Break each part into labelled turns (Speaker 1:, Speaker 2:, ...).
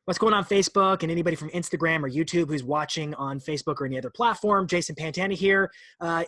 Speaker 1: What's going on Facebook and anybody from Instagram or YouTube who's watching on Facebook or any other platform? Jason Pantana here.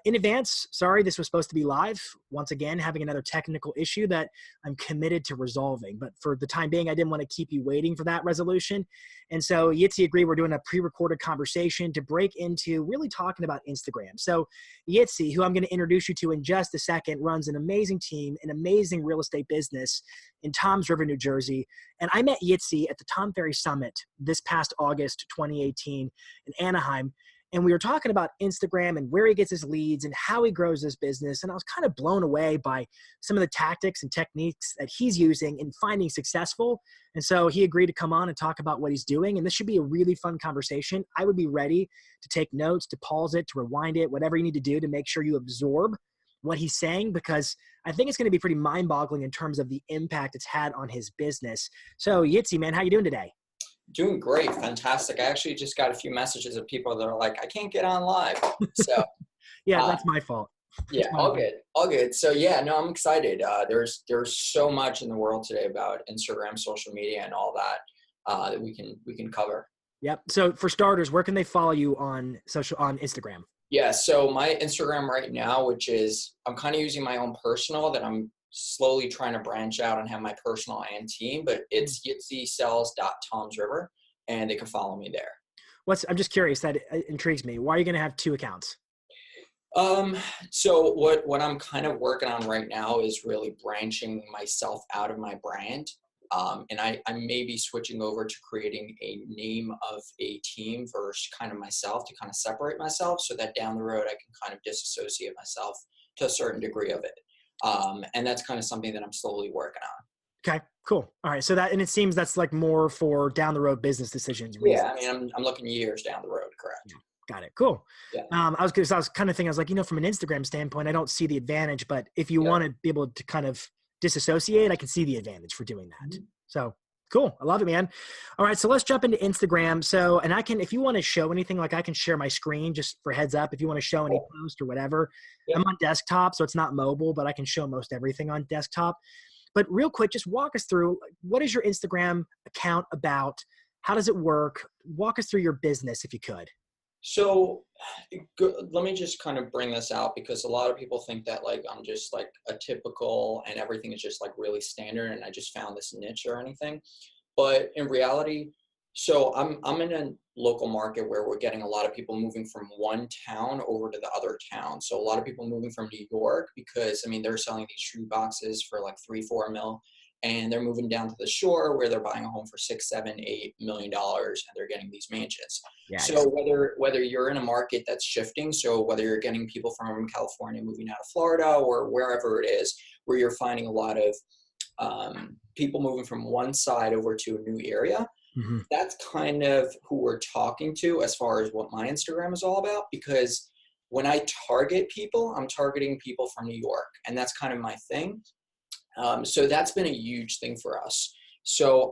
Speaker 1: In advance, sorry, this was supposed to be live. Once again, having another technical issue that I'm committed to resolving. But for the time being, I didn't want to keep you waiting for that resolution. And so Yitzi agreed we're doing a pre-recorded conversation to break into really talking about Instagram. So Yitzi, who I'm going to introduce you to in just a second, runs an amazing team, an amazing real estate business in Toms River, New Jersey. And I met Yitzi at the Tom Ferry Summit this past August 2018 in Anaheim. And we were talking about Instagram and where he gets his leads and how he grows his business. And I was kind of blown away by some of the tactics and techniques that he's using in finding successful. And so he agreed to come on and talk about what he's doing. And this should be a really fun conversation. I would be ready to take notes, to pause it, to rewind it, whatever you need to do to make sure you absorb what he's saying, because I think it's going to be pretty mind-boggling in terms of the impact it's had on his business. So Yitzi, man, how you doing today?
Speaker 2: Doing great. Fantastic. I actually just got a few messages of people that are like, I can't get on live. So
Speaker 1: yeah, that's my fault.
Speaker 2: Yeah, all good. All good. So yeah, no, I'm excited. There's so much in the world today about Instagram, social media, and all that that we can cover.
Speaker 1: Yep. So for starters, where can they follow you on Instagram?
Speaker 2: Yeah. So my Instagram right now, which is, I'm kind of using my own personal that I'm slowly trying to branch out and have my personal and team, but it's yitzysells.tomsriver, and they can follow me there.
Speaker 1: I'm just curious, that intrigues me. Why are you going to have two accounts?
Speaker 2: So what I'm kind of working on right now is really branching myself out of my brand. And I may be switching over to creating a name of a team versus kind of myself, to kind of separate myself so that down the road I can kind of disassociate myself to a certain degree of it. And that's kind of something that I'm slowly working on.
Speaker 1: Okay, cool. All right. So and it seems that's like more for down the road business decisions.
Speaker 2: Yeah. I mean, I'm looking years down the road. Correct.
Speaker 1: Yeah. Got it. Cool.
Speaker 2: Yeah.
Speaker 1: I was kind of thinking, I was like, from an Instagram standpoint, I don't see the advantage, but if you want to be able to kind of disassociate, I can see the advantage for doing that. Mm-hmm. So cool. I love it, man. All right. So let's jump into Instagram. So, and if you want to show anything, like I can share my screen just for heads up. If you want to show any post or whatever, I'm on desktop, so it's not mobile, but I can show most everything on desktop. But real quick, just walk us through, what is your Instagram account about? How does it work? Walk us through your business if you could.
Speaker 2: So let me just kind of bring this out, because a lot of people think that like I'm just like a typical and everything is just like really standard and I just found this niche or anything. But in reality, so I'm in a local market where we're getting a lot of people moving from one town over to the other town. So a lot of people moving from New York, because I mean, they're selling these shoe boxes for like $3-4 mil. And they're moving down to the shore where they're buying a home for $6-7-8 million, and they're getting these mansions. Yeah, so whether you're in a market that's shifting, so whether you're getting people from California moving out of Florida or wherever it is, where you're finding a lot of people moving from one side over to a new area, that's kind of who we're talking to as far as what my Instagram is all about. Because when I target people, I'm targeting people from New York, and that's kind of my thing. So that's been a huge thing for us. So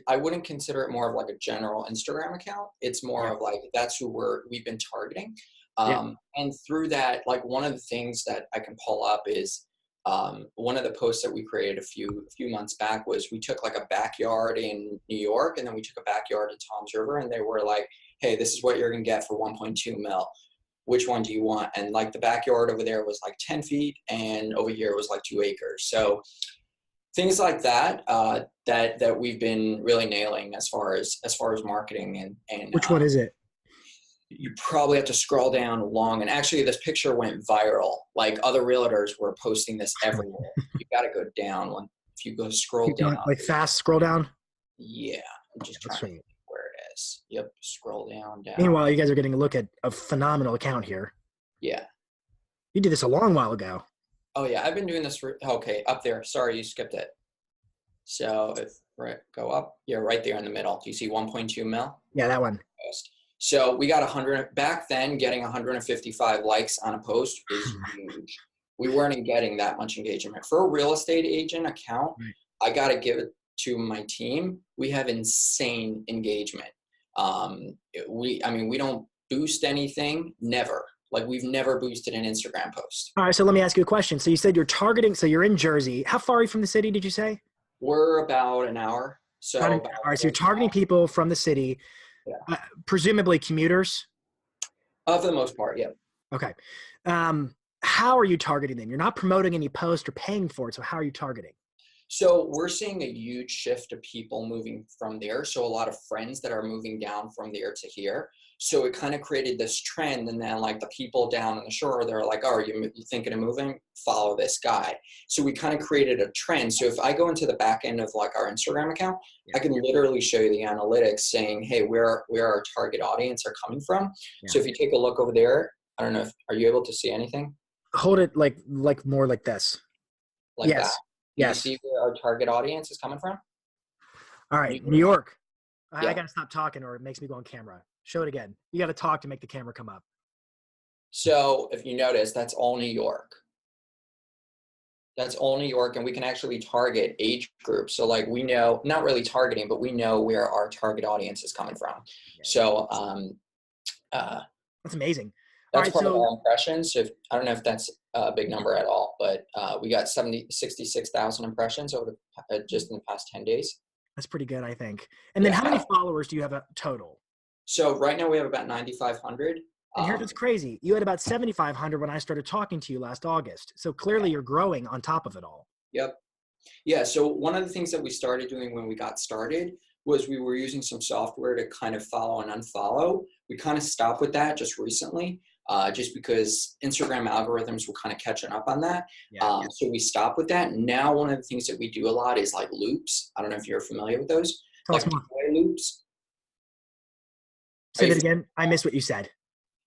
Speaker 2: I wouldn't consider it more of like a general Instagram account. It's more of like, that's who we've been targeting. And through that, like one of the things that I can pull up is one of the posts that we created a few months back was, we took like a backyard in New York, and then we took a backyard in Toms River, and they were like, hey, this is what you're going to get for 1.2 mil. Which one do you want? And like the backyard over there was like 10 feet, and over here was like 2 acres. So things like that, that we've been really nailing as far as marketing and
Speaker 1: which one is it?
Speaker 2: You probably have to scroll down long. And actually this picture went viral. Like other realtors were posting this everywhere. You got to go down. If you go scroll down.
Speaker 1: Like fast scroll down?
Speaker 2: Yeah. I'm just trying to think where it is. Yep. Scroll down.
Speaker 1: Meanwhile, you guys are getting a look at a phenomenal account here.
Speaker 2: Yeah.
Speaker 1: You did this a long while ago.
Speaker 2: Oh yeah. I've been doing this for, okay, up there. Sorry, you skipped it. So if go up, yeah, right there in the middle. Do you see 1.2 mil?
Speaker 1: Yeah, that one.
Speaker 2: So we got 100 back then. Getting 155 likes on a post is huge. We weren't getting that much engagement for a real estate agent account. Right. I got to give it to my team. We have insane engagement. We don't boost anything. Never. Like we've never boosted an Instagram post.
Speaker 1: All right. So let me ask you a question. So you said you're targeting, so you're in Jersey. How far are you from the city, did you say?
Speaker 2: We're about an hour. So about
Speaker 1: All right. So you're targeting people from the city,
Speaker 2: yeah,
Speaker 1: presumably commuters.
Speaker 2: for the most part, yeah.
Speaker 1: Okay. How are you targeting them? You're not promoting any post or paying for it. So how are you targeting?
Speaker 2: So we're seeing a huge shift of people moving from there. So a lot of friends that are moving down from there to here. So it kind of created this trend. And then like the people down on the shore, they're like, oh, are you thinking of moving? Follow this guy. So we kind of created a trend. So if I go into the back end of like our Instagram account,
Speaker 1: Yeah.
Speaker 2: I can literally show you the analytics saying, hey, where our target audience are coming from.
Speaker 1: Yeah.
Speaker 2: So if you take a look over there, I don't know are you able to see anything?
Speaker 1: Hold it like more like this.
Speaker 2: Like that?
Speaker 1: Yes.
Speaker 2: Do you
Speaker 1: Yes.
Speaker 2: see where our target audience is coming from?
Speaker 1: All
Speaker 2: And
Speaker 1: right. New York. I
Speaker 2: yeah.
Speaker 1: got to stop talking or it makes me go on camera. Show it again. You got to talk to make the camera come up.
Speaker 2: So if you notice, that's all New York. That's all New York, and we can actually target age groups. So like we know, not really targeting, but we know where our target audience is coming from.
Speaker 1: Yeah,
Speaker 2: So
Speaker 1: that's amazing. All
Speaker 2: that's
Speaker 1: right.
Speaker 2: part of
Speaker 1: So
Speaker 2: our impressions. If I don't know if that's a big number at all, but we got 66,000 impressions over just in the past 10 days.
Speaker 1: that's pretty good, I think. And then
Speaker 2: Yeah.
Speaker 1: how many followers do you have total?
Speaker 2: So right now we have about 9,500.
Speaker 1: And here's what's crazy. You had about 7,500 when I started talking to you last August. So clearly you're growing on top of it all.
Speaker 2: Yep. Yeah, so one of the things that we started doing when we got started was we were using some software to kind of follow and unfollow. We kind of stopped with that just recently, just because Instagram algorithms were kind of catching up on that.
Speaker 1: Yeah.
Speaker 2: So we stopped with that. Now, one of the things that we do a lot is like loops. I don't know if you're familiar with those,
Speaker 1: Tell
Speaker 2: like
Speaker 1: us more.
Speaker 2: giveaway loops.
Speaker 1: Say that again. I missed what you said.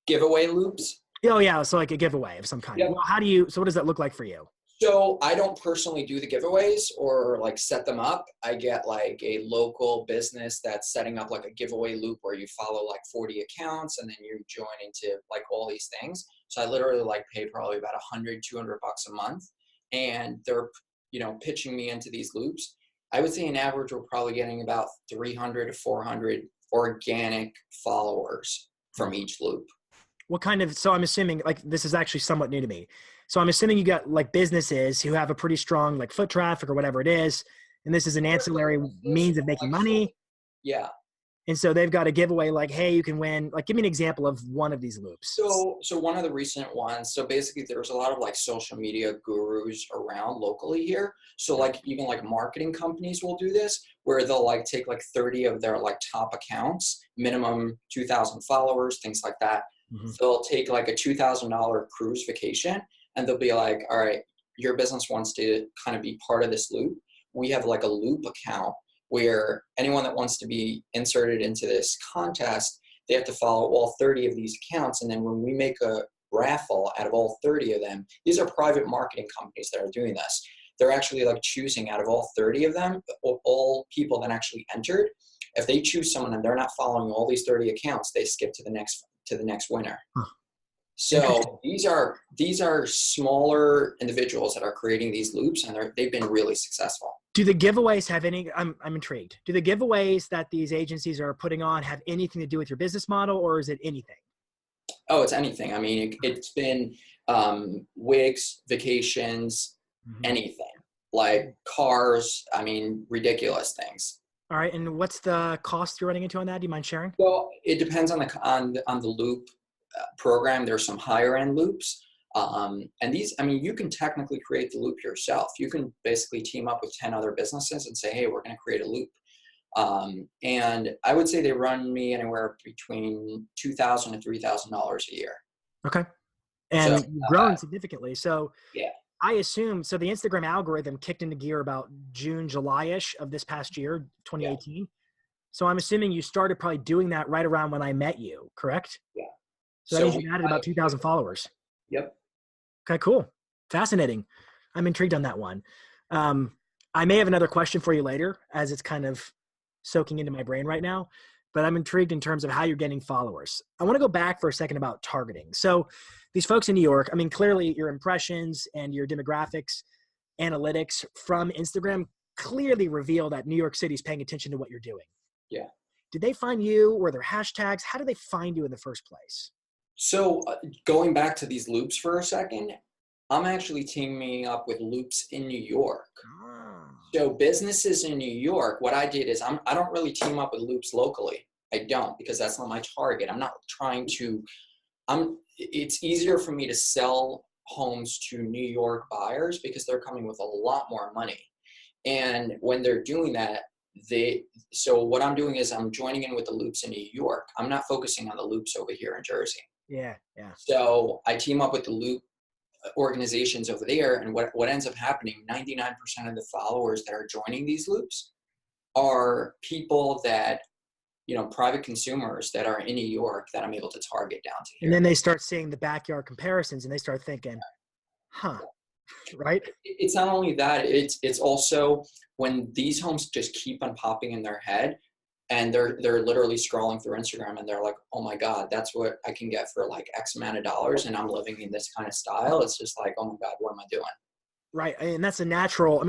Speaker 2: Giveaway loops?
Speaker 1: Oh, yeah. So like a giveaway of some kind.
Speaker 2: Yep.
Speaker 1: Well, so what does that look like for you?
Speaker 2: So I don't personally do the giveaways or like set them up. I get like a local business that's setting up like a giveaway loop where you follow like 40 accounts and then you join into like all these things. So I literally like pay probably about 100, 200 bucks a month. And they're, pitching me into these loops. I would say on average, we're probably getting about 300 to 400 organic followers from each loop.
Speaker 1: So I'm assuming like this is actually somewhat new to me. So I'm assuming you got like businesses who have a pretty strong like foot traffic or whatever it is. And this is an ancillary means of making money.
Speaker 2: Yeah.
Speaker 1: And so they've got a giveaway like, hey, you can win. Like, give me an example of one of these loops.
Speaker 2: So one of the recent ones, so basically there's a lot of like social media gurus around locally here. So like even like marketing companies will do this where they'll like take like 30 of their like top accounts, minimum 2,000 followers, things like that.
Speaker 1: Mm-hmm.
Speaker 2: They'll take like a $2,000 cruise vacation and they'll be like, all right, your business wants to kind of be part of this loop. We have like a loop account where anyone that wants to be inserted into this contest, they have to follow all 30 of these accounts. And then when we make a raffle out of all 30 of them, these are private marketing companies that are doing this. They're actually like choosing out of all 30 of them, all people that actually entered. If they choose someone and they're not following all these 30 accounts, they skip to the next winner. Huh. So these are smaller individuals that are creating these loops, and they've been really successful.
Speaker 1: Do the giveaways have any? I'm intrigued. Do the giveaways that these agencies are putting on have anything to do with your business model, or is it anything?
Speaker 2: Oh, it's anything. I mean, it's been wigs, vacations, anything like cars. I mean, ridiculous things.
Speaker 1: All right, and what's the cost you're running into on that? Do you mind sharing?
Speaker 2: Well, it depends on the loop program. There's some higher end loops. And these, I mean, you can technically create the loop yourself. You can basically team up with 10 other businesses and say, hey, we're going to create a loop. And I would say they run me anywhere between $2,000 to $3,000 a year.
Speaker 1: Okay. And growing significantly. So
Speaker 2: yeah.
Speaker 1: I assume, so the Instagram algorithm kicked into gear about June, July-ish of this past year, 2018. Yeah. So I'm assuming you started probably doing that right around when I met you, correct?
Speaker 2: Yeah.
Speaker 1: So that means you added about 2,000 followers.
Speaker 2: Yep.
Speaker 1: Okay, cool. Fascinating. I'm intrigued on that one. I may have another question for you later as it's kind of soaking into my brain right now, but I'm intrigued in terms of how you're getting followers. I want to go back for a second about targeting. So these folks in New York, I mean, clearly your impressions and your demographics, analytics from Instagram clearly reveal that New York City is paying attention to what you're doing.
Speaker 2: Yeah.
Speaker 1: Did they find you? Were there hashtags? How did they find you in the first place?
Speaker 2: So going back to these loops for a second, I'm actually teaming up with loops in New York. So businesses in New York, what I did is I don't really team up with loops locally. I don't, because that's not my target. I'm not trying to, it's easier for me to sell homes to New York buyers because they're coming with a lot more money. And when they're doing that, so what I'm doing is I'm joining in with the loops in New York. I'm not focusing on the loops over here in Jersey.
Speaker 1: Yeah. Yeah.
Speaker 2: So I team up with the loop organizations over there, and what ends up happening, 99% of the followers that are joining these loops are people that, private consumers that are in New York that I'm able to target down to
Speaker 1: And
Speaker 2: here.
Speaker 1: then they start seeing the backyard comparisons and they start thinking, huh, right?
Speaker 2: It's not only that, it's also when these homes just keep on popping in their head, and they're literally scrolling through Instagram and they're like, oh my God, that's what I can get for like X amount of dollars, and I'm living in this kind of style. It's just like, oh my God, what am I doing?
Speaker 1: Right. And that's a natural,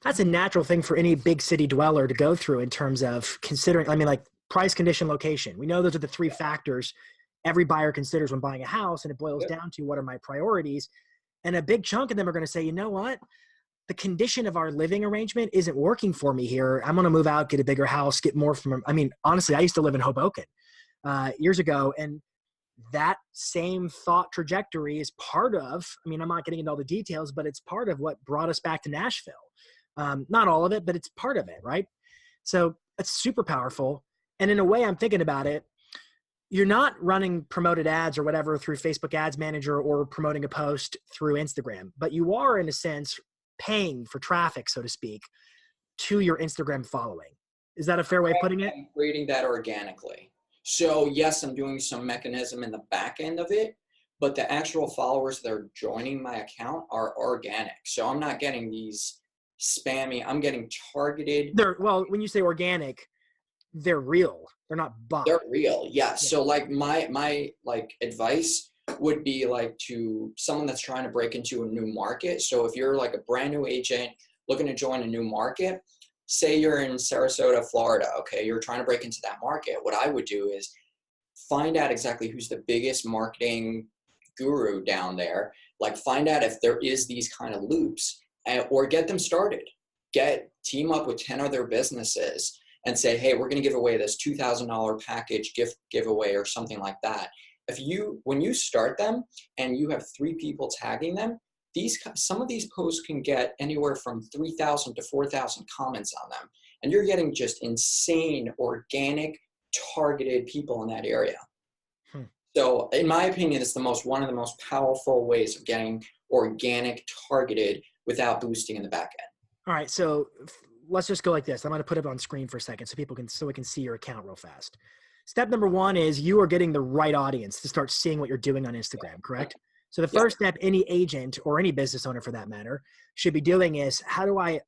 Speaker 1: that's a natural thing for any big city dweller to go through in terms of considering, like price, condition, location. We know those are the three factors every buyer considers when buying a house. And it boils down to, what are my priorities? And a big chunk of them are going to say, you know what? The condition of our living arrangement isn't working for me here. I'm going to move out, get a bigger house, get more from, honestly, I used to live in Hoboken years ago. And that same thought trajectory is part of, I'm not getting into all the details, but it's part of what brought us back to Nashville. Not all of it, but it's part of it, right? So it's super powerful. And in a way, I'm thinking about it, you're not running promoted ads or whatever through Facebook Ads Manager or promoting a post through Instagram, but you are, in a sense, paying for traffic, so to speak, to your Instagram following. Is that a fair way of putting it?
Speaker 2: I'm creating that organically. So yes, I'm doing some mechanism in the back end of it, but the actual followers that are joining my account are organic. So I'm not getting these spammy, I'm getting targeted.
Speaker 1: Well, when you say organic, they're real. They're not bots.
Speaker 2: They're real. Yeah. So like my like advice would be like to someone that's trying to break into a new market. So if you're like a brand new agent looking to join a new market, say you're in Sarasota, Florida, okay, you're trying to break into that market. What I would do is find out exactly who's the biggest marketing guru down there. Like find out if there is these kind of loops, or get them started. Team up with 10 other businesses and say, hey, we're going to give away this $2,000 package giveaway or something like that. When you start them and you have 3 people tagging them, some of these posts can get anywhere from 3,000 to 4,000 comments on them. And you're getting just insane, organic, targeted people in that area. So in my opinion, it's one of the most powerful ways of getting organic, targeted without boosting in the back end.
Speaker 1: All right. So let's just go like this. I'm going to put it on screen for a second so we can see your account real fast. Step number 1 is you are getting the right audience to start seeing what you're doing on Instagram, correct? So the first step any agent or any business owner for that matter should be doing is how do I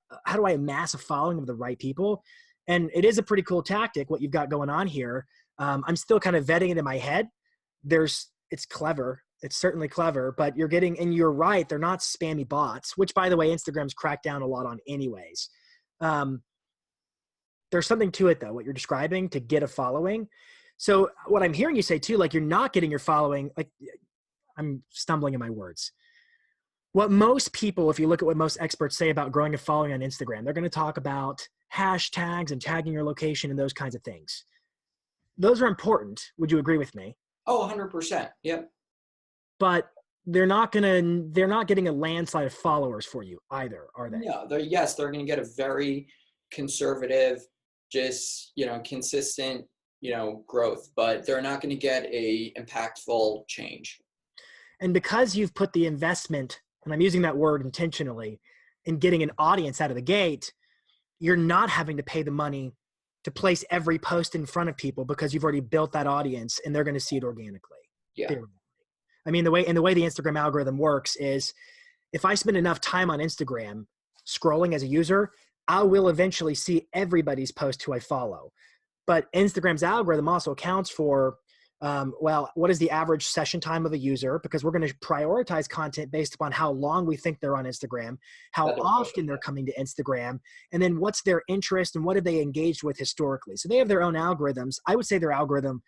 Speaker 1: amass a following of the right people? And it is a pretty cool tactic, what you've got going on here. I'm still kind of vetting it in my head. It's clever. It's certainly clever, but and you're right. They're not spammy bots, which by the way, Instagram's cracked down a lot on anyways. There's something to it though, what you're describing to get a following. So what I'm hearing you say too, like you're not getting your following, like I'm stumbling in my words. What most people, if you look at what most experts say about growing a following on Instagram, they're going to talk about hashtags and tagging your location and those kinds of things. Those are important. Would you agree with me?
Speaker 2: Oh, 100%. Yep.
Speaker 1: But they're not getting a landslide of followers for you either, are they?
Speaker 2: Yeah, they're going to get a very conservative, just, consistent, growth, but they're not going to get a impactful change.
Speaker 1: And because you've put the investment, and I'm using that word intentionally, in getting an audience out of the gate, you're not having to pay the money to place every post in front of people because you've already built that audience and they're going to see it organically.
Speaker 2: Yeah.
Speaker 1: The way the Instagram algorithm works is if I spend enough time on Instagram scrolling as a user, I will eventually see everybody's post who I follow. But Instagram's algorithm also accounts for, what is the average session time of a user? Because we're going to prioritize content based upon how long we think they're on Instagram, how often they're coming to Instagram, and then what's their interest and what have they engaged with historically. So they have their own algorithms. I would say their algorithm,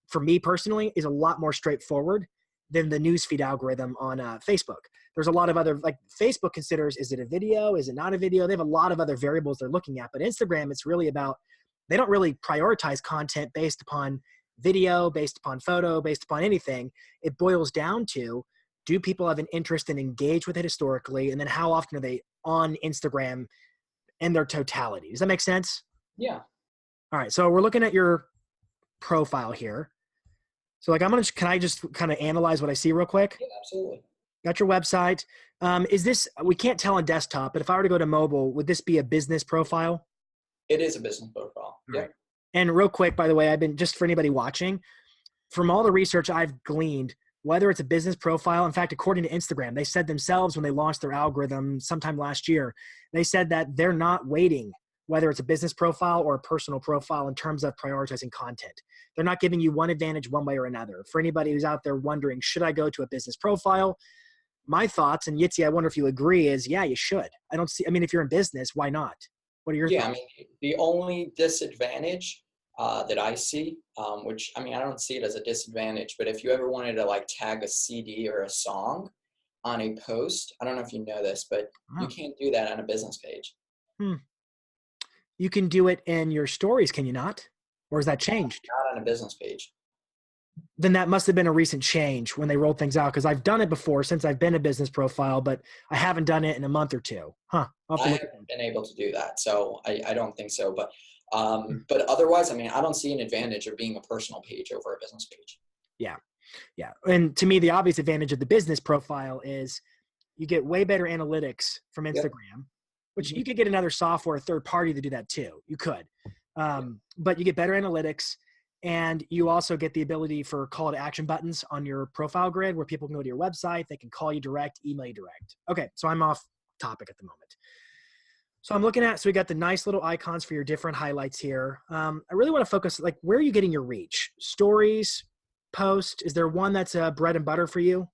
Speaker 1: for me personally, is a lot more straightforward than the newsfeed algorithm on Facebook. there's a lot of other, like Facebook considers, is it a video? Is it not a video? They have a lot of other variables they're looking at, but Instagram, it's really about, they don't really prioritize content based upon video, based upon photo, based upon anything. It boils down to, do people have an interest and engage with it historically? And then how often are they on Instagram in their totality? Does that make sense?
Speaker 2: Yeah.
Speaker 1: All right. So we're looking at your profile here. So like, can I just kind of analyze what I see real quick?
Speaker 2: Yeah, absolutely.
Speaker 1: Got your website. Is this, we can't tell on desktop, but if I were to go to mobile, would this be a business profile?
Speaker 2: It is a business profile. Yeah.
Speaker 1: Right. And real quick, by the way, just for anybody watching, from all the research I've gleaned, whether it's a business profile, in fact, according to Instagram, they said themselves when they launched their algorithm sometime last year, they said that they're not waiting, whether it's a business profile or a personal profile, in terms of prioritizing content. They're not giving you one advantage one way or another. For anybody who's out there wondering, should I go to a business profile? My thoughts, and Yitzi, I wonder if you agree, is yeah, you should. If you're in business, why not? What are your thoughts?
Speaker 2: I mean, the only disadvantage that I see, which, I mean, I don't see it as a disadvantage, but if you ever wanted to like tag a CD or a song on a post, I don't know if you know this, but you can't do that on a business page.
Speaker 1: You can do it in your stories, can you not? Or has that changed?
Speaker 2: Not on a business page.
Speaker 1: Then that must have been a recent change when they rolled things out, because I've done it before since I've been a business profile, but I haven't done it in a month or two. I
Speaker 2: haven't been able to do that, so I don't think so. But otherwise, I mean, I don't see an advantage of being a personal page over a business page.
Speaker 1: Yeah. And to me, the obvious advantage of the business profile is you get way better analytics from Instagram, which you could get another software, third party to do that too. You could. But you get better analytics, and you also get the ability for call to action buttons on your profile grid where people can go to your website. They can call you direct, email you direct. Okay. So I'm off topic at the moment. So I'm looking at, so we got the nice little icons for your different highlights here. I really want to focus, like, where are you getting your reach? Stories, post? Is there one that's bread and butter for you?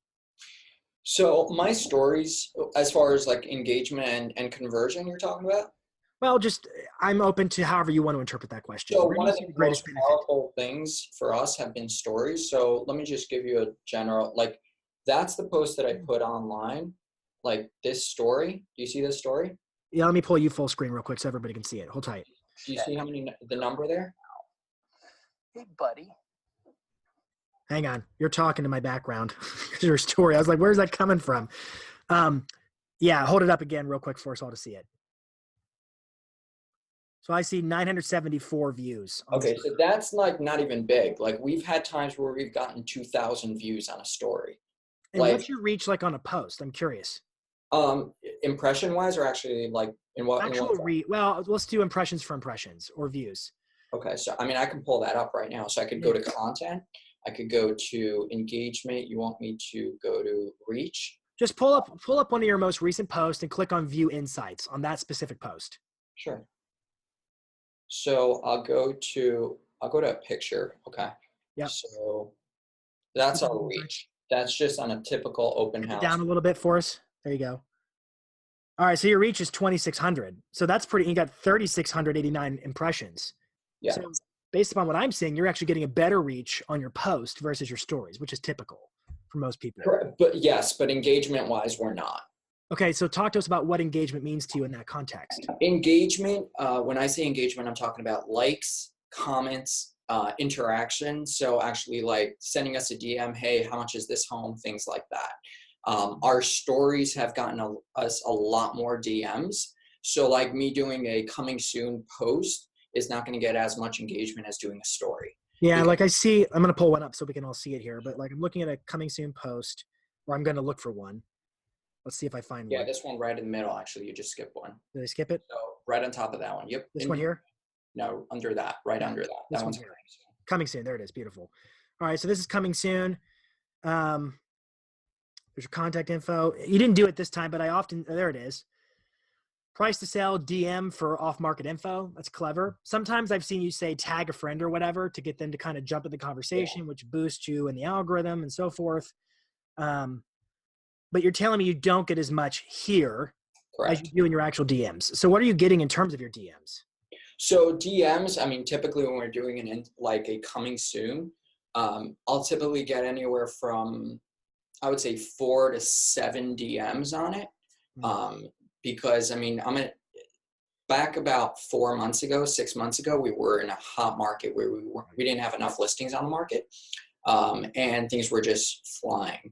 Speaker 2: So my stories, as far as like engagement and conversion you're talking about?
Speaker 1: Well, just, I'm open to however you want to interpret that question.
Speaker 2: So one of the most powerful things for us have been stories. So let me just give you a general, like, that's the post that I put online, like this story. Do you see this story?
Speaker 1: Yeah, let me pull you full screen real quick so everybody can see it. Hold tight.
Speaker 2: Do you see the number there?
Speaker 3: Hey, buddy.
Speaker 1: Hang on. You're talking to my background. Your story. I was like, where's that coming from? Yeah, hold it up again real quick for us all to see it. So I see 974 views.
Speaker 2: Okay, so that's like not even big. Like, we've had times where we've gotten 2,000 views on a story.
Speaker 1: And like, what's your reach like on a post? I'm curious.
Speaker 2: Impression wise, or actually like in what?
Speaker 1: Well, let's do impressions for impressions or views.
Speaker 2: Okay, so I mean, I can pull that up right now. So I could go to content. I could go to engagement. You want me to go to reach?
Speaker 1: Just pull up one of your most recent posts and click on view insights on that specific post.
Speaker 2: Sure. So I'll go to a picture. Okay.
Speaker 1: Yeah.
Speaker 2: So that's our reach. That's just on a typical open house.
Speaker 1: Down a little bit for us. There you go. All right. So your reach is 2,600. So that's pretty, you got 3,689 impressions.
Speaker 2: Yeah.
Speaker 1: So based upon what I'm seeing, you're actually getting a better reach on your post versus your stories, which is typical for most people.
Speaker 2: Correct. But engagement wise, we're not.
Speaker 1: Okay. So talk to us about what engagement means to you in that context.
Speaker 2: Engagement, when I say engagement, I'm talking about likes, comments, interaction. So actually like sending us a DM, hey, how much is this home? Things like that. Our stories have gotten us a lot more DMs. So like me doing a coming soon post is not going to get as much engagement as doing a story.
Speaker 1: Yeah, like I see, I'm going to pull one up so we can all see it here, but like I'm looking at a coming soon post, or I'm going to look for one. Let's see if I find one.
Speaker 2: Yeah, this one right in the middle, actually. You just skipped one.
Speaker 1: Did I skip it?
Speaker 2: So right on top of that one. Yep.
Speaker 1: This one here?
Speaker 2: No, under that, right under that. That one's
Speaker 1: coming soon. There it is. Beautiful. All right, so this is coming soon. There's your contact info. You didn't do it this time, but there it is. Price to sell, DM for off-market info. That's clever. Sometimes I've seen you say tag a friend or whatever to get them to kind of jump in the conversation, which boosts you in the algorithm and so forth. But you're telling me you don't get as much here as you do in your actual DMs. So what are you getting in terms of your DMs?
Speaker 2: So DMs, I mean, typically when we're doing like a coming soon, I'll typically get anywhere from I would say 4 to 7 DMs on it. Because I mean, back about 4 months ago, 6 months ago, we were in a hot market where we didn't have enough listings on the market, and things were just flying.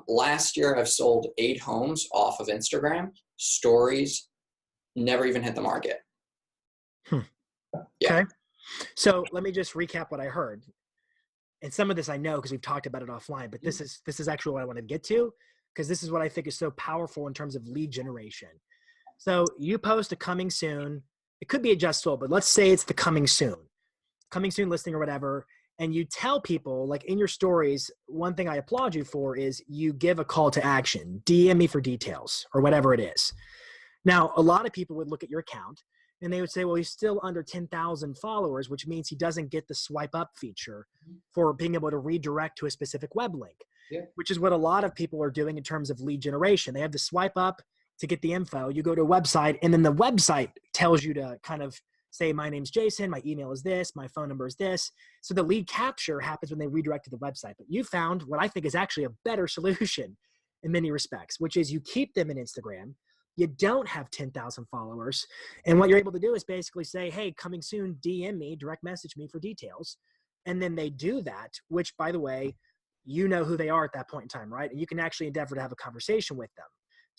Speaker 2: Last year, I've sold 8 homes off of Instagram stories, never even hit the market. Yeah.
Speaker 1: Okay. So let me just recap what I heard. And some of this I know because we've talked about it offline, but this is actually what I want to get to, because this is what I think is so powerful in terms of lead generation. So you post a coming soon. It could be a just sold, but let's say it's the coming soon listing or whatever. And you tell people, like in your stories, one thing I applaud you for is you give a call to action, DM me for details or whatever it is. Now, a lot of people would look at your account and they would say, well, he's still under 10,000 followers, which means he doesn't get the swipe up feature for being able to redirect to a specific web link, which is what a lot of people are doing in terms of lead generation. They have to swipe up to get the info. You go to a website, and then the website tells you to kind of say, my name's Jason, my email is this, my phone number is this. So the lead capture happens when they redirect to the website. But you found what I think is actually a better solution in many respects, which is you keep them in Instagram. You don't have 10,000 followers. And what you're able to do is basically say, hey, coming soon, DM me, direct message me for details. And then they do that, which, by the way, you know who they are at that point in time, right? And you can actually endeavor to have a conversation with them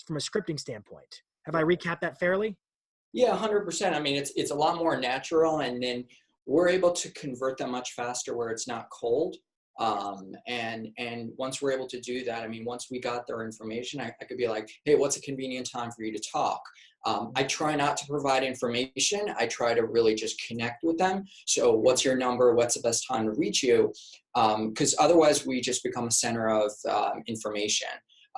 Speaker 1: from a scripting standpoint. Have I recapped that fairly?
Speaker 2: Yeah, 100%. I mean, it's a lot more natural, and then we're able to convert them much faster where it's not cold. And once we're able to do that, I mean, once we got their information, I could be like, hey, what's a convenient time for you to talk? I try not to provide information. I try to really just connect with them. So what's your number? What's the best time to reach you? Because otherwise we just become a center of information.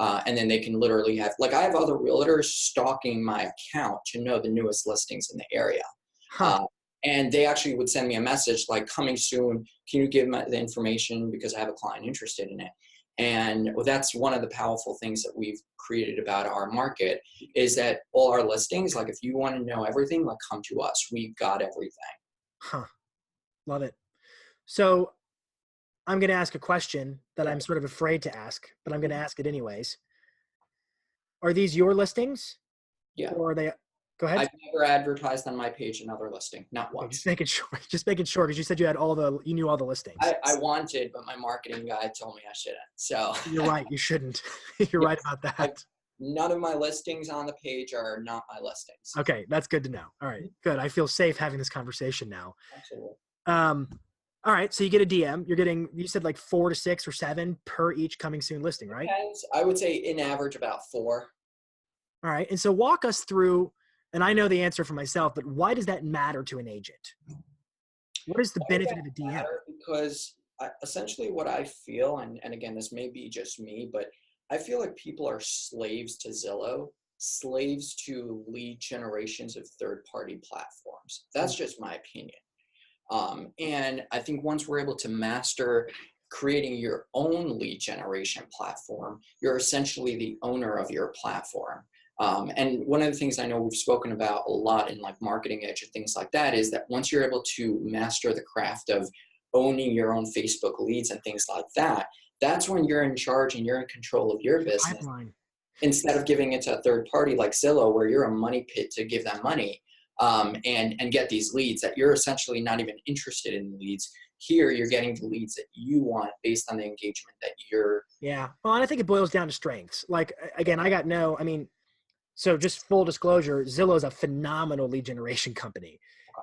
Speaker 2: And then they can literally have, like, I have other realtors stalking my account to know the newest listings in the area. And they actually would send me a message like, coming soon, can you give me the information because I have a client interested in it? And that's one of the powerful things that we've created about our market, is that all our listings, like, if you want to know everything, like, come to us. We've got everything.
Speaker 1: Love it. So I'm going to ask a question that I'm sort of afraid to ask, but I'm going to ask it anyways. Are these your listings?
Speaker 2: Yeah.
Speaker 1: Or are they? Go ahead.
Speaker 2: I've never advertised on my page another listing, not once.
Speaker 1: Just making sure, because you said you had you knew all the listings.
Speaker 2: I wanted, but my marketing guy told me I shouldn't. So
Speaker 1: you're right. You shouldn't. You're right about that.
Speaker 2: None of my listings on the page are not my listings.
Speaker 1: Okay. That's good to know. All right, good. I feel safe having this conversation now.
Speaker 2: Absolutely.
Speaker 1: All right. So you get a DM, you said like 4 to 6 or 7 per each coming soon listing, right?
Speaker 2: I would say in average about 4.
Speaker 1: All right. And so walk us through, and I know the answer for myself, but why does that matter to an agent? What is the benefit of a DM?
Speaker 2: Because essentially what I feel, and again, this may be just me, but I feel like people are slaves to Zillow, slaves to lead generations of third-party platforms. That's just my opinion. And I think once we're able to master creating your own lead generation platform, you're essentially the owner of your platform. And one of the things I know we've spoken about a lot in like Marketing Edge and things like that is that once you're able to master the craft of owning your own Facebook leads and things like that, that's when you're in charge and you're in control of your business.
Speaker 1: Pipeline.
Speaker 2: Instead of giving it to a third party like Zillow, where you're a money pit to give them money and get these leads that you're essentially not even interested in the leads. Here, you're getting the leads that you want based on the engagement that you're.
Speaker 1: Yeah. Well, and I think it boils down to strengths. Like, again, so just full disclosure, Zillow is a phenomenal lead generation company.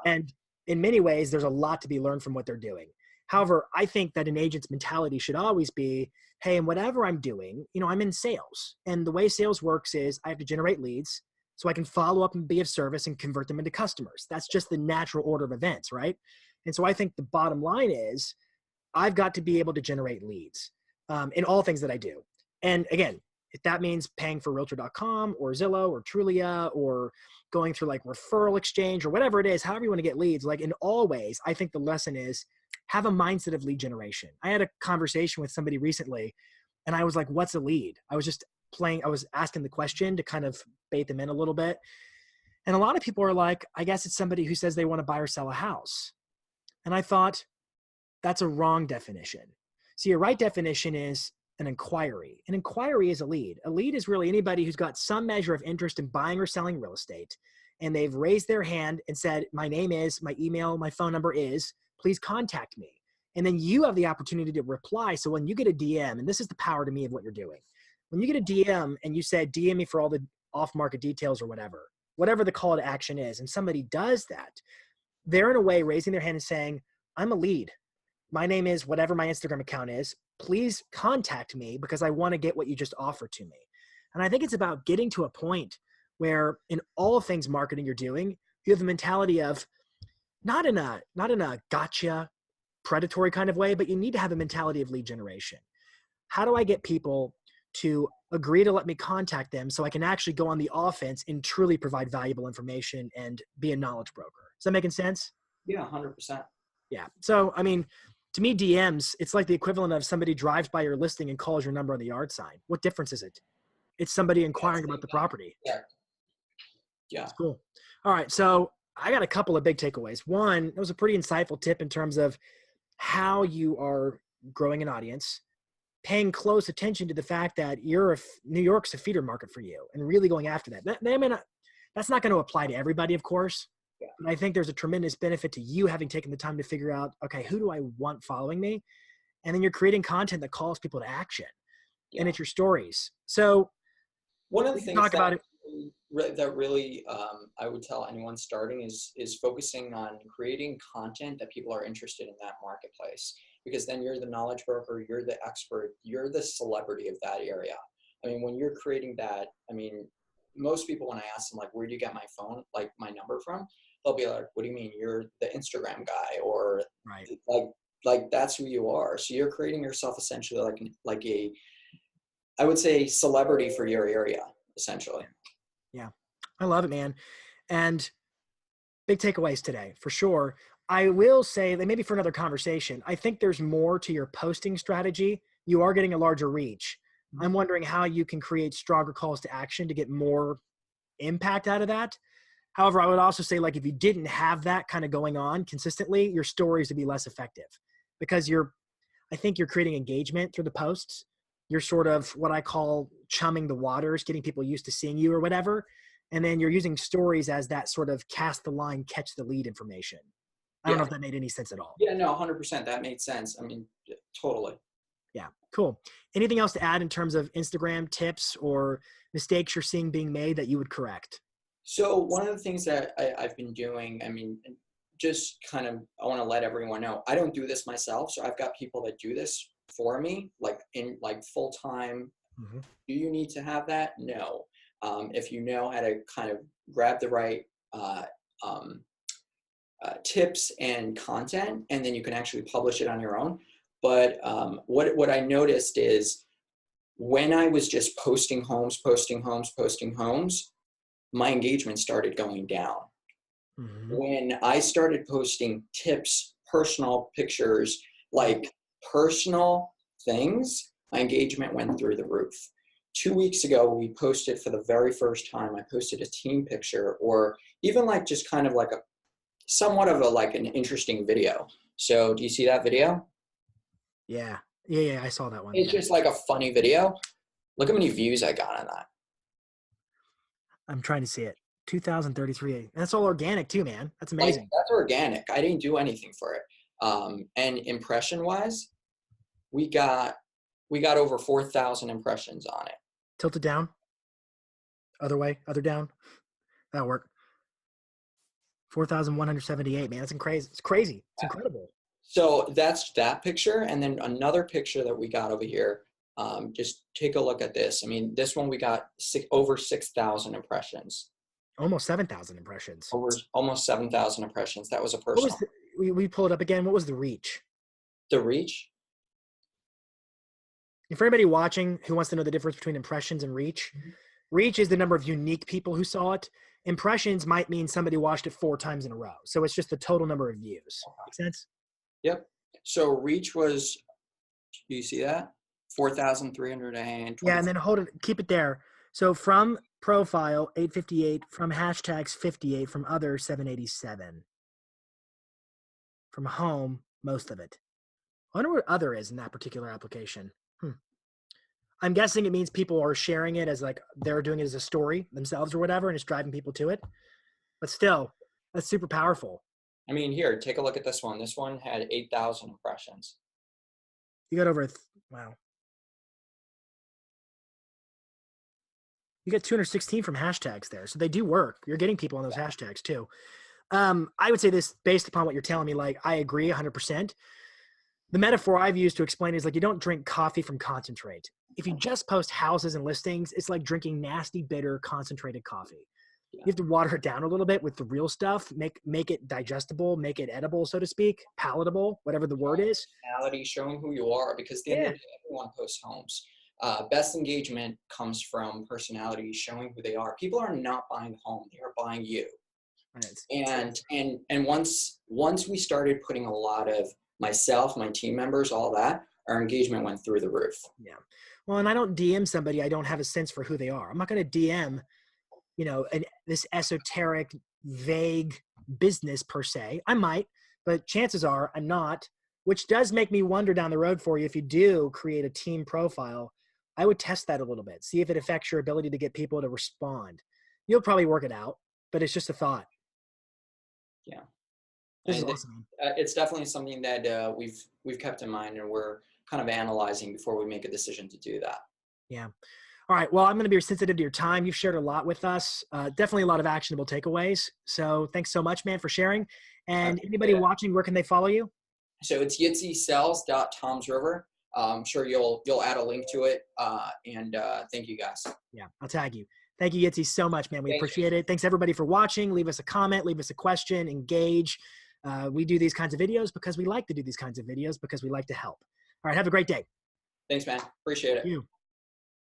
Speaker 1: And in many ways, there's a lot to be learned from what they're doing. However, I think that an agent's mentality should always be, hey, and whatever I'm doing, I'm in sales. And the way sales works is I have to generate leads so I can follow up and be of service and convert them into customers. That's just the natural order of events, right? And so I think the bottom line is I've got to be able to generate leads in all things that I do. And again, if that means paying for Realtor.com or Zillow or Trulia or going through like Referral Exchange or whatever it is, however you want to get leads, like in all ways, I think the lesson is have a mindset of lead generation. I had a conversation with somebody recently and I was like, what's a lead? I was asking the question to kind of bait them in a little bit. And a lot of people are like, I guess it's somebody who says they want to buy or sell a house. And I thought that's a wrong definition. See, a right definition is an inquiry. An inquiry is a lead. A lead is really anybody who's got some measure of interest in buying or selling real estate. And they've raised their hand and said, my name is, my email, my phone number is, please contact me. And then you have the opportunity to reply. So when you get a DM, and this is the power to me of what you're doing, when you get a DM and you said, DM me for all the off-market details or whatever the call to action is, and somebody does that, they're in a way raising their hand and saying, I'm a lead. My name is whatever my Instagram account is. Please contact me because I want to get what you just offered to me. And I think it's about getting to a point where in all things marketing you're doing, you have the mentality of not in a gotcha predatory kind of way, but you need to have a mentality of lead generation. How do I get people to agree to let me contact them so I can actually go on the offense and truly provide valuable information and be a knowledge broker? Is that making sense?
Speaker 2: Yeah, 100%.
Speaker 1: Yeah. So, I mean, to me, DMs, it's like the equivalent of somebody drives by your listing and calls your number on the yard sign. What difference is it? It's somebody inquiring about the property.
Speaker 2: Yeah. Yeah.
Speaker 1: That's cool. All right. So I got a couple of big takeaways. One, it was a pretty insightful tip in terms of how you are growing an audience, paying close attention to the fact that New York's a feeder market for you and really going after that. That's not going to apply to everybody, of course.
Speaker 2: Yeah.
Speaker 1: But I think there's a tremendous benefit to you having taken the time to figure out, okay, who do I want following me? And then you're creating content that calls people to action. Yeah. And it's your stories. So
Speaker 2: one of the things that really I would tell anyone starting is focusing on creating content that people are interested in that marketplace, because then you're the knowledge broker, you're the expert, you're the celebrity of that area. I mean, when you're creating that, I mean, most people, when I ask them, like, where do you get my phone, like my number from? They'll be like, what do you mean? You're the Instagram guy, or
Speaker 1: right.
Speaker 2: like that's who you are. So you're creating yourself essentially like a, I would say, celebrity for your area, essentially.
Speaker 1: Yeah. I love it, man. And big takeaways today, for sure. I will say that maybe for another conversation, I think there's more to your posting strategy. You are getting a larger reach. I'm wondering how you can create stronger calls to action to get more impact out of that. However, I would also say, like, if you didn't have that kind of going on consistently, your stories would be less effective because I think you're creating engagement through the posts. You're sort of what I call chumming the waters, getting people used to seeing you or whatever. And then you're using stories as that sort of cast the line, catch the lead information. I don't know if that made any sense at all.
Speaker 2: Yeah, no, 100%. That made sense. I mean, totally.
Speaker 1: Yeah, cool. Anything else to add in terms of Instagram tips or mistakes you're seeing being made that you would correct?
Speaker 2: So one of the things that I've been doing, I mean, just kind of, I want to let everyone know, I don't do this myself. So I've got people that do this for me, like in like full time. Mm-hmm. Do you need to have that? No. If you know how to kind of grab the right tips and content, and then you can actually publish it on your own. But what I noticed is when I was just posting homes, my engagement started going down. Mm-hmm. When I started posting tips, personal pictures, like personal things, my engagement went through the roof. 2 weeks ago, we posted for the very first time, I posted a team picture, or even like just kind of like a somewhat of an interesting video. So do you see that video?
Speaker 1: Yeah, I saw that one.
Speaker 2: It's just like a funny video. Look how many views I got on that.
Speaker 1: I'm trying to see it. 2,033. That's all organic too, man. That's amazing.
Speaker 2: Like, that's organic. I didn't do anything for it. And impression wise, we got over 4,000 impressions on it.
Speaker 1: Tilt it down. Other way, other down. That'll work. 4,178, man. That's crazy. It's crazy. It's incredible.
Speaker 2: So that's that picture. And then another picture that we got over here. Just take a look at this. I mean, this one we got over 6,000 impressions.
Speaker 1: Almost 7,000 impressions.
Speaker 2: Almost 7,000 impressions. That was a personal.
Speaker 1: We pull it up again. What was the reach?
Speaker 2: The reach?
Speaker 1: And for anybody watching who wants to know the difference between impressions and reach, reach is the number of unique people who saw it. Impressions might mean somebody watched it 4 times in a row. So it's just the total number of views. Make sense?
Speaker 2: Yep. So reach was, do you see that? 4,320.
Speaker 1: Yeah, and then hold it, keep it there. So from profile, 858, from hashtags, 58, from other, 787. From home, most of it. I wonder what other is in that particular application. I'm guessing it means people are sharing it as like they're doing it as a story themselves or whatever, and it's driving people to it. But still, that's super powerful.
Speaker 2: I mean, here, take a look at this one. This one had 8,000 impressions.
Speaker 1: You got over wow. You get 216 from hashtags there, so they do work. You're getting people on those hashtags too. I would say this based upon what you're telling me. Like, I agree 100%. The metaphor I've used to explain is like you don't drink coffee from concentrate. If you just post houses and listings, it's like drinking nasty, bitter, concentrated coffee.
Speaker 2: Yeah.
Speaker 1: You have to water it down a little bit with the real stuff, make it digestible, make it edible, so to speak, palatable, whatever the word is.
Speaker 2: Personality, showing who you are, because at the end of the day, everyone posts homes. Best engagement comes from personality, showing who they are. People are not buying the home; they are buying you. And once we started putting a lot of myself, my team members, all that, our engagement went through the roof.
Speaker 1: Yeah. Well, and I don't DM somebody I don't have a sense for who they are. I'm not going to DM, this esoteric, vague business per se. I might, but chances are I'm not, which does make me wonder down the road for you. If you do create a team profile, I would test that a little bit, see if it affects your ability to get people to respond. You'll probably work it out, but it's just a thought.
Speaker 2: Yeah.
Speaker 1: This is awesome.
Speaker 2: It's definitely something that we've kept in mind, and we're kind of analyzing before we make a decision to do that.
Speaker 1: Yeah. All right. Well, I'm going to be sensitive to your time. You've shared a lot with us. Definitely a lot of actionable takeaways. So thanks so much, man, for sharing. And anybody watching, where can they follow you?
Speaker 2: So it's yitzysells.tomsriver. I'm sure you'll add a link to it. And thank you guys.
Speaker 1: Yeah, I'll tag you. Thank you, Yitzi, so much, man. We appreciate it. Thanks everybody for watching. Leave us a comment, leave us a question, engage. We do these kinds of videos because we like to do these kinds of videos because we like to help. All right. Have a great day.
Speaker 2: Thanks, man. Appreciate it.
Speaker 1: Thank you.